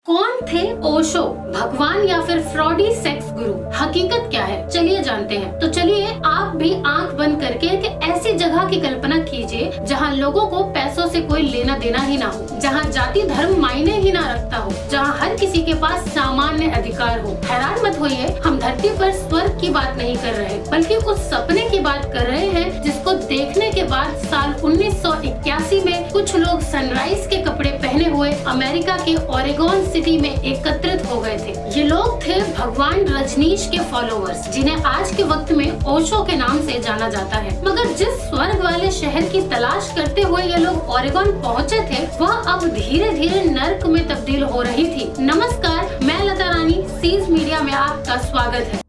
कौन थे ओशो, भगवान या फिर फ्रॉडी सेक्स गुरु? हकीकत क्या है, चलिए जानते हैं। तो चलिए आप भी आंख बंद करके एक ऐसी जगह की कल्पना कीजिए जहां लोगों को पैसों से कोई लेना देना ही ना हो, जहां जाति धर्म मायने ही ना रखता हो, जहां हर किसी के पास सामान्य अधिकार हो। हैरान मत होइए, हम धरती पर स्वर्ग की बात नहीं कर रहे, बल्कि उस सपने की बात कर रहे हैं जिसको देखने के बाद साल 1981 में कुछ लोग सनराइज के कपड़े पहने हुए अमेरिका के ओरेगोन सिटी में एकत्रित हो गए थे। ये लोग थे भगवान रजनीश के फॉलोअर्स, जिन्हें आज के वक्त में ओशो के नाम से जाना जाता है। मगर जिस स्वर्ग वाले शहर की तलाश करते हुए ये लोग ओरेगोन पहुंचे थे, वह अब धीरे धीरे नर्क में तब्दील हो रही थी। नमस्कार, मैं लता रानी, सीज मीडिया में आपका स्वागत है।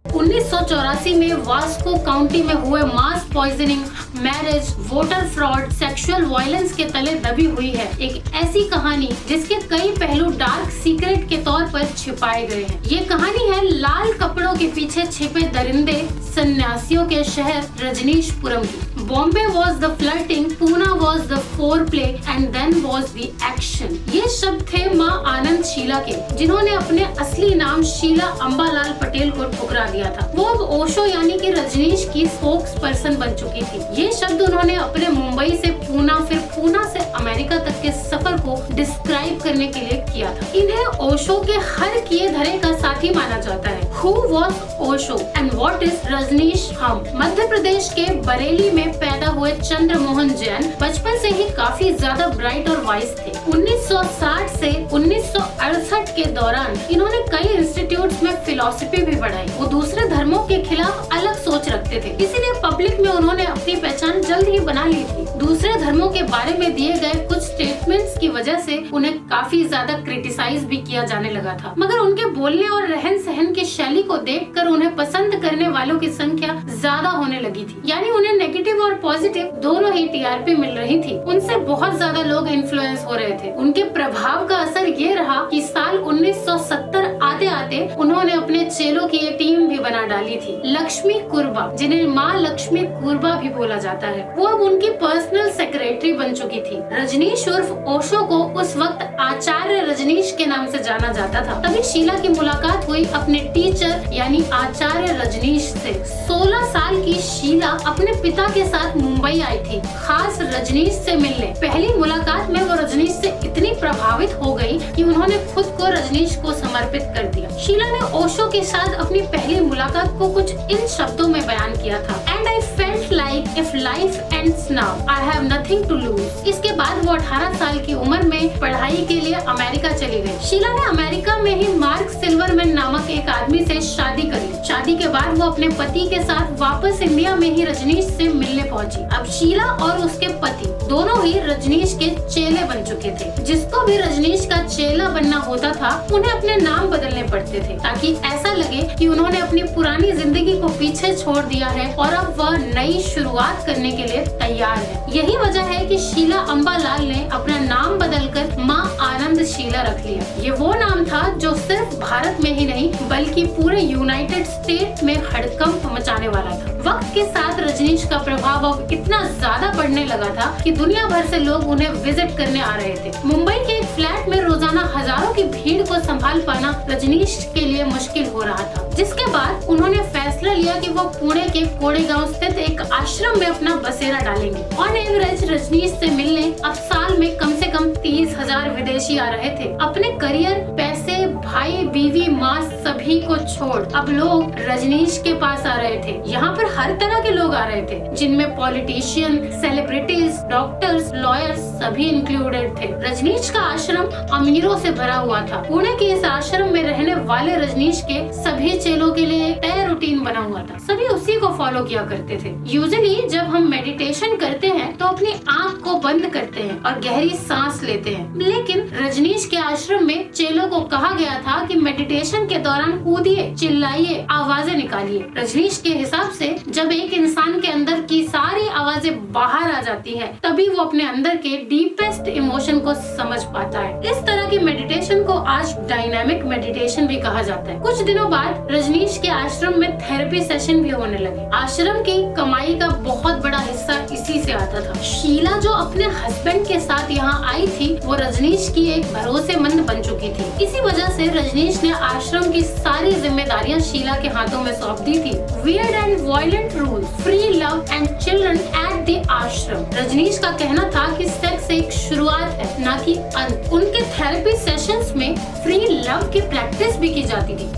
1984 में वास्को काउंटी में हुए mass poisoning, marriage, voter fraud, sexual violence के तले दबी हुई है एक ऐसी कहानी जिसके कई पहलू डार्क सीक्रेट के तौर पर छिपाए गए हैं। ये कहानी है लाल कपड़ों के पीछे छिपे दरिंदे सन्यासियों के शहर रजनीशपुरम की। Bombay was the flirting, Poona was the foreplay and then was the action. ये शब्द थे माँ आनंद शीला के, जिन्होंने अपने असली नाम शीला अंबालाल पटेल को ठुकरा दिया था। वो अब ओशो यानी कि रजनीश की स्पोक्स पर्सन बन चुकी थी। ये शब्द उन्होंने अपने मुंबई से पूना, फिर पूना से अमेरिका तक के सफर को डिस्क्राइब करने के लिए किया था। इन्हें ओशो के हर किए धरे का साथी माना जाता है। Who was Osho and what is Rajneesh हम? मध्य प्रदेश के बरेली में पैदा हुए चंद्र मोहन जैन बचपन से ही काफी ज्यादा ब्राइट और वाइज थे। 1960 से 1968 के दौरान इन्होंने कई इंस्टीट्यूट्स में फिलॉसफी भी पढ़ाई। वो दूसरे धर्मों के खिलाफ अलग सोच रखते थे, इसीलिए पब्लिक में उन्होंने अपनी पहचान जल्द ही बना ली थी। दूसरे धर्मों के बारे में दिए गए कुछ स्टेटमेंट्स की वजह से उन्हें काफी ज्यादा क्रिटिसाइज भी किया जाने लगा था। मगर उनके बोलने और रहन सहन की शैली को देखकर उन्हें पसंद करने वालों की संख्या ज्यादा होने लगी थी। यानी उन्हें नेगेटिव और पॉजिटिव दोनों ही टीआरपी मिल रही थी। उनसे बहुत ज्यादा लोग इन्फ्लुएंस हो रहे थे। उनके प्रभाव का असर ये रहा कि साल 1970 आते आते उन्होंने अपने चेलों की एक टीम भी बना डाली थी, लक्ष्मी कुर्बा, जिन्हें माँ लक्ष्मी कुर्बा भी बोला जाता है। वो अब उनकी पर्सनल सेक्रेटरी बन चुकी थी। रजनीश उर्फ ओशो को उस वक्त आचार्य रजनीश के नाम से जाना जाता था। तभी शीला की मुलाकात हुई अपने टीचर यानी आचार्य रजनीश से। 16 साल की शीला अपने पिता के साथ मुंबई आई थी, खास रजनीश से मिलने। पहली मुलाकात में वो रजनीश से इतनी प्रभावित हो गई कि उन्होंने खुद को रजनीश को समर्पित कर दिया। शीला ने ओशो के साथ अपनी पहली मुलाकात को कुछ इन शब्दों में बयान किया था, and I felt like if life ends now I have nothing to lose. इसके बाद वो 18 साल की उम्र में पढ़ाई के लिए अमेरिका चली गई। शीला ने अमेरिका में ही मार्क सिल्वरमैन नामक एक आदमी से शादी करी। शादी के बाद वो अपने पति के साथ वापस इंडिया में ही रजनीश से मिलने पहुंची। अब शीला और उसके पति दोनों ही रजनीश के चेले बन चुके थे। जिसको भी रजनीश का चेला बनना होता था, उन्हें अपने नाम बदलने पड़ते थे, ताकि ऐसा लगे कि उन्होंने अपनी पुरानी जिंदगी को पीछे छोड़ दिया है और अब वह नई शुरुआत करने के लिए तैयार है। यही वजह है कि शीला अंबालाल ने अपना नाम बदलकर माँ आनंद शीला रख लिया। ये वो नाम था जो सिर्फ भारत में ही नहीं बल्कि पूरे यूनाइटेड स्टेट में हड़कंप मचाने वाला था। वक्त के साथ रजनीश का प्रभाव अब इतना ज्यादा बढ़ने लगा था कि दुनिया भर से लोग उन्हें विजिट करने आ रहे थे। मुंबई के एक फ्लैट में रोजाना हजारों की भीड़ को संभाल पाना रजनीश के लिए मुश्किल हो रहा था। जिसके बाद उन्होंने फैसला लिया कि वो पुणे के कोड़ेगांव स्थित एक आश्रम में अपना बसेरा डालेंगे। ऑन एवरेज रजनीश से मिलने अब साल में कम से कम 30,000 विदेशी आ रहे थे। अपने करियर, पैसे, भाई, बीवी, माँ सभी को छोड़ अब लोग रजनीश के पास आ रहे थे। यहाँ पर हर तरह के लोग आ रहे थे, जिनमें पॉलिटिशियन, सेलिब्रिटीज, डॉक्टर्स, लॉयर्स सभी इंक्लूडेड थे। रजनीश का आश्रम अमीरों से भरा हुआ था। पुणे के इस आश्रम में रहने वाले रजनीश के सभी चेलों के लिए एक तय रूटीन बना हुआ था। सभी उसी को फॉलो किया करते थे। यूजुअली जब हम मेडिटेशन करते हैं तो अपनी आँख को बंद करते हैं और गहरी सांस लेते हैं, लेकिन रजनीश के आश्रम में चेलों को कहा गया था कि मेडिटेशन के दौरान कूदिए, चिल्लाइए, आवाजें निकालिए। रजनीश के हिसाब से जब एक इंसान के अंदर की सारी आवाजें बाहर आ जाती है तभी वो अपने अंदर के डीपेस्ट इमोशन को समझ पाता है। इस तरह की मेडिटेशन को आज डायनामिक मेडिटेशन भी कहा जाता है। कुछ दिनों बाद रजनीश के आश्रम में थेरेपी सेशन भी होने लगे। आश्रम की कमाई का बहुत बड़ा हिस्सा इसी से आता था। शीला जो अपने हस्बैंड के साथ यहाँ आई थी वो रजनीश की एक भरोसेमंद बन चुकी थी। इसी वजह से रजनीश ने आश्रम की सारी जिम्मेदारियाँ शीला के हाथों में सौंप दी थी। Weird and violent rule, free love and children at the आश्रम। रजनीश का कहना था कि सेक्स एक शुरुआत है, ना कि अंत। उनके थेरेपी सेशंस में फ्री लव की प्रैक्टिस भी की जाती थी।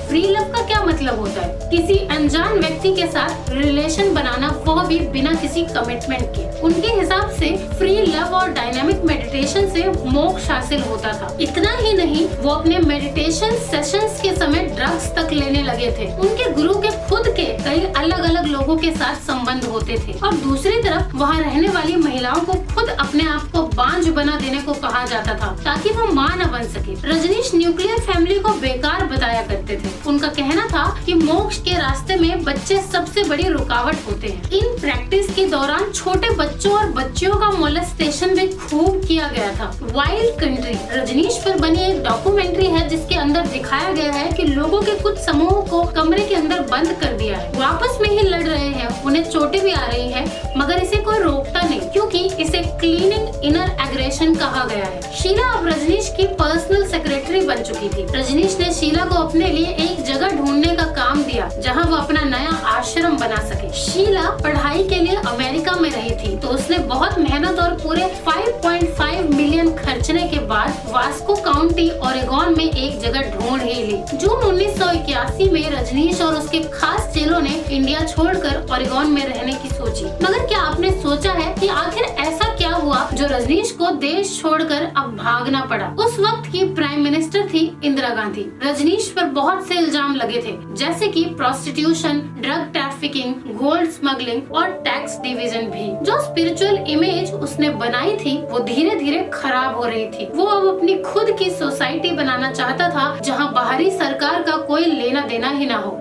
फ्री लव का क्या मतलब होता है? किसी अनजान व्यक्ति के साथ रिलेशन बनाना, वह भी बिना किसी कमिटमेंट के। उनके हिसाब से फ्री लव और डायनामिक मेडिटेशन से मोक्ष हासिल होता था। इतना ही नहीं, वो अपने मेडिटेशन सेशंस के समय ड्रग्स तक लेने लगे थे। उनके गुरु के खुद के कई अलग अलग लोगों के साथ संबंध होते थे और दूसरी तरफ वहाँ रहने वाली महिलाओं को खुद अपने आप को बांझ बना देने को कहा जाता था ताकि वो मां न बन सके। रजनीश न्यूक्लियर फैमिली को बेकार बताया करते थे। उनका कहना था कि मोक्ष के रास्ते में बच्चे सबसे बड़ी रुकावट होते हैं। इन प्रैक्टिस के दौरान छोटे बच्चों और बच्चियों का मोलेस्टेशन भी खूब किया गया था। वाइल्ड कंट्री रजनीश पर बनी एक डॉक्यूमेंट्री है जिसके अंदर दिखाया गया है कि लोगों के कुछ समूह को कमरे के अंदर बंद कर दिया है। वो आपस में ही लड़ रहे हैं, उन्हें चोटें भी आ रही है, मगर इसे कोई रोकता नहीं क्योंकि इसे क्लीनिंग इनर एग्रेशन कहा गया है। शीला अब रजनीश की पर्सनल सेक्रेटरी बन चुकी थी। रजनीश ने शीला को अपने लिए एक जगह ढूंढने का काम दिया जहां वो अपना नया आश्रम बना सके। शीला पढ़ाई के लिए अमेरिका में रही थी तो उसने बहुत मेहनत और पूरे 5.5 मिलियन खर्चने के बाद वास्को काउंटी ओरेगोन में एक जगह ढूंढ ही ली। जून 1981 में रजनीश और उसके खास चेलों ने इंडिया छोड़कर ओरेगोन में रहने की सोची। मगर क्या आपने सोचा है कि आखिर ऐसा क्या हुआ जो रजनीश को देश छोड़कर अब भागना पड़ा? उस वक्त की प्राइम मिनिस्टर थी इंदिरा गांधी। रजनीश पर बहुत से इल्जाम लगे थे जैसे कि prostitution, drug trafficking, gold smuggling और टैक्स डिवीजन भी। जो स्पिरिचुअल इमेज उसने बनाई थी वो धीरे धीरे खराब हो रही थी। वो अब अपनी खुद की सोसाइटी बनाना चाहता था जहां बाहरी सरकार का कोई लेना देना ही ना हो।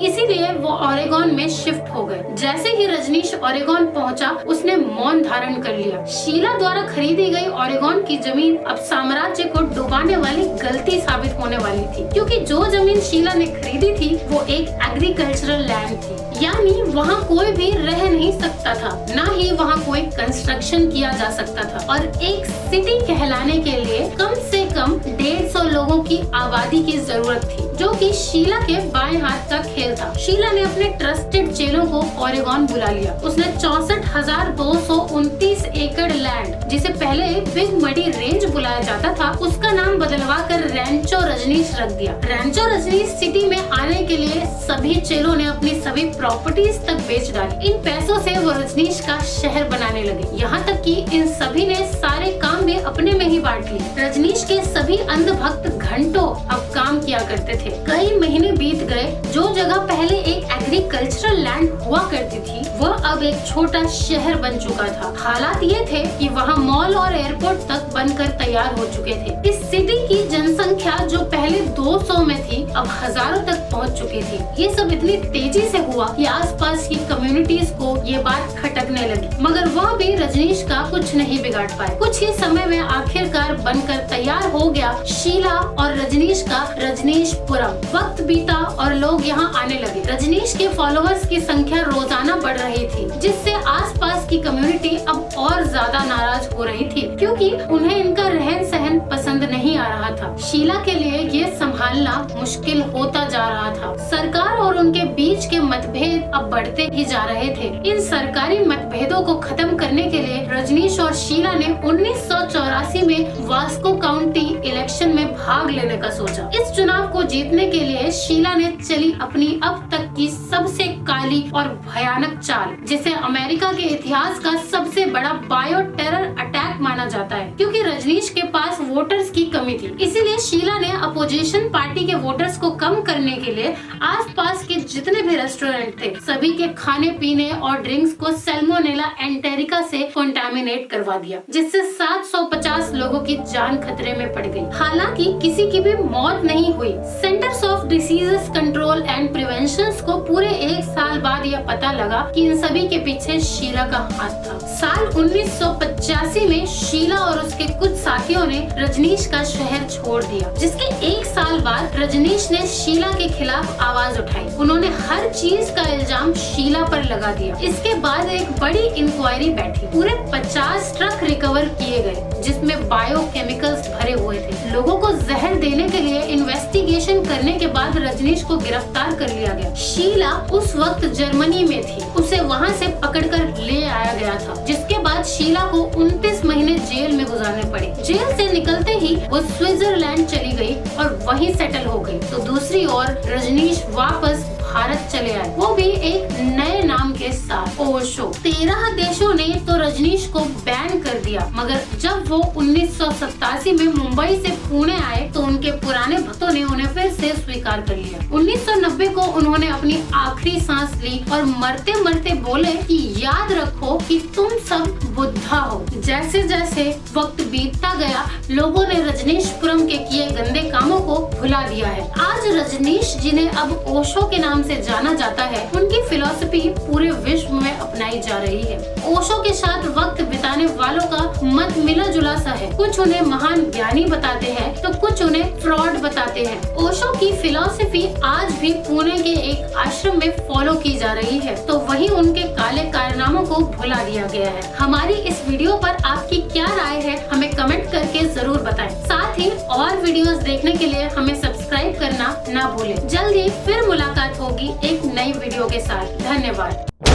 इसीलिए वो ओरेगोन में शिफ्ट हो गए। जैसे ही रजनीश ओरेगोन पहुंचा, उसने मौन धारण कर लिया। शीला द्वारा खरीदी गई ओरेगोन की जमीन अब साम्राज्य को डुबाने वाली गलती साबित होने वाली थी, क्योंकि जो जमीन शीला ने खरीदी थी वो एक एग्रीकल्चरल लैंड थी, यानी वहाँ कोई भी रह नहीं सकता था, न ही वहाँ कोई कंस्ट्रक्शन किया जा सकता था। और एक सिटी कहलाने के लिए कम से कम 150 लोगों की आबादी की जरूरत थी, जो कि शीला के बाएं हाथ का खेल था। शीला ने अपने ट्रस्टेड चेलों को ओरेगोन बुला लिया। उसने 64,229 एकड़ लैंड, जिसे पहले बिग मडी रेंज बुलाया जाता था, उसका नाम बदलवा कर रैंचो रजनीश रख दिया। रैंचो रजनीश सिटी में आने के लिए सभी चेलों ने अपनी सभी प्रॉपर्टीज तक बेच डाली। इन पैसों से वो रजनीश का शहर बनाने लगे। यहाँ तक कि इन सभी ने सारे काम भी अपने में ही बांट लिए। रजनीश के सभी अंधभक्त घंटों अब काम किया करते थे। कई महीने बीत गए। जो जगह पहले एक एग्रीकल्चरल लैंड हुआ करती थी वह अब एक छोटा शहर बन चुका था। हालात ये थे कि वहाँ मॉल और एयरपोर्ट तक बनकर तैयार हो चुके थे। इस सिटी की जनसंख्या जो पहले 200 में थी अब हजारों तक पहुँच चुकी थी। ये सब इतनी तेजी से हुआ कि आसपास की कम्युनिटीज को ये बात खटकने लगी, मगर वह भी रजनीश का कुछ नहीं बिगाड़ पाए। कुछ ही समय में आखिरकार बनकर तैयार हो गया शीला और रजनीश का रजनीशपुरम। वक्त बीता और लोग यहाँ आने लगे। रजनीश के फॉलोअर्स की संख्या रोजाना बढ़ रही थी, जिससे आसपास की कम्युनिटी अब और ज्यादा नाराज हो रही थी, क्योंकि उन्हें इनका रहन सहन पसंद नहीं आ रहा था। शीला के लिए ये संभालना मुश्किल होता जा रहा था। सरकार और उनके बीच के मतभेद अब बढ़ते ही जा रहे थे। इन सरकारी मतभेदों को खत्म करने के लिए रजनीश और शीला ने 1984 में वास्को काउंटी इलेक्शन में भाग लेने का सोचा। इस चुनाव को जीतने के लिए शीला ने चली अपनी अब तक की सबसे काली और भयानक चाल, जिसे अमेरिका के इतिहास का सबसे बड़ा बायो टेरर अटैक माना जाता है, क्योंकि रजनीश के पास वोटर्स की कमी थी। इसीलिए शीला ने अपोजिशन पार्टी के वोटर्स को कम करने के लिए आसपास के जितने भी रेस्टोरेंट थे सभी के खाने पीने और ड्रिंक्स को सैल्मोनेला एंटेरिका से कंटामिनेट करवा दिया, जिससे 750 लोगों की जान खतरे में पड़ गई। हालांकि किसी की भी मौत नहीं हुई। Centres of diseases control and prevention को पूरे 1 साल बाद यह पता लगा कि इन सभी के पीछे शीला का हाथ था। साल 1985 में शीला और उसके कुछ साथियों ने रजनीश का शहर छोड़ दिया, जिसके 1 साल बाद रजनीश ने शीला के खिलाफ आवाज उठाई। उन्होंने हर चीज का इल्जाम शीला पर लगा दिया। इसके बाद एक बड़ी इंक्वायरी बैठी। पूरे 50 ट्रक रिकवर किए गए, जिसमें बायोकेमिकल्स भरे हुए थे। लोगों को जहर देने के लिए इन्वेस्टिगेशन करने के बाद रजनीश को गिरफ्तार कर लिया गया। शीला उस वक्त जर्मनी में थी। उसे वहाँ से पकड़कर ले आया गया था, जिसके बाद शीला को 29 महीने जेल में गुजारने पड़े। जेल से निकलते ही वो स्विट्जरलैंड चली गई और वहीं सेटल हो गई। तो दूसरी ओर रजनीश वापस भारत चले आए, वो भी एक नए नाम के साथ, ओशो। 13 देशों ने तो रजनीश को बैन कर दिया, मगर जब वो 1987 में मुंबई से पुणे आए तो उनके पुराने भक्तों ने उन्हें फिर से स्वीकार कर लिया। 1990 को उन्होंने अपनी आखिरी सांस ली और मरते मरते बोले कि याद रखो कि तुम सब बुद्धा हो। जैसे जैसे वक्त बीतता गया, लोगों ने रजनीशपुरम के किए गंदे कामों को भुला दिया है। आज रजनीश, जिन्हें अब ओशो के नाम से जाना जाता है, उनकी फिलॉसफी पूरे विश्व में अपनाई जा रही है। ओशो के साथ वक्त बिताने वालों का मत मिला जुला सा है। कुछ उन्हें महान ज्ञानी बताते हैं तो कुछ उन्हें फ्रॉड बताते हैं। ओशो की फिलॉसफी आज भी पुणे के एक आश्रम में फॉलो की जा रही है, तो वहीं उनके काले कारनामों को भुला दिया गया है। हमारी इस वीडियो पर आपकी क्या राय है, हमें कमेंट करके जरूर बताएं। साथ ही और वीडियोस देखने के लिए हमें सब्सक्राइब करना ना भूलें। जल्दी फिर मुलाकात होगी एक नई वीडियो के साथ। धन्यवाद।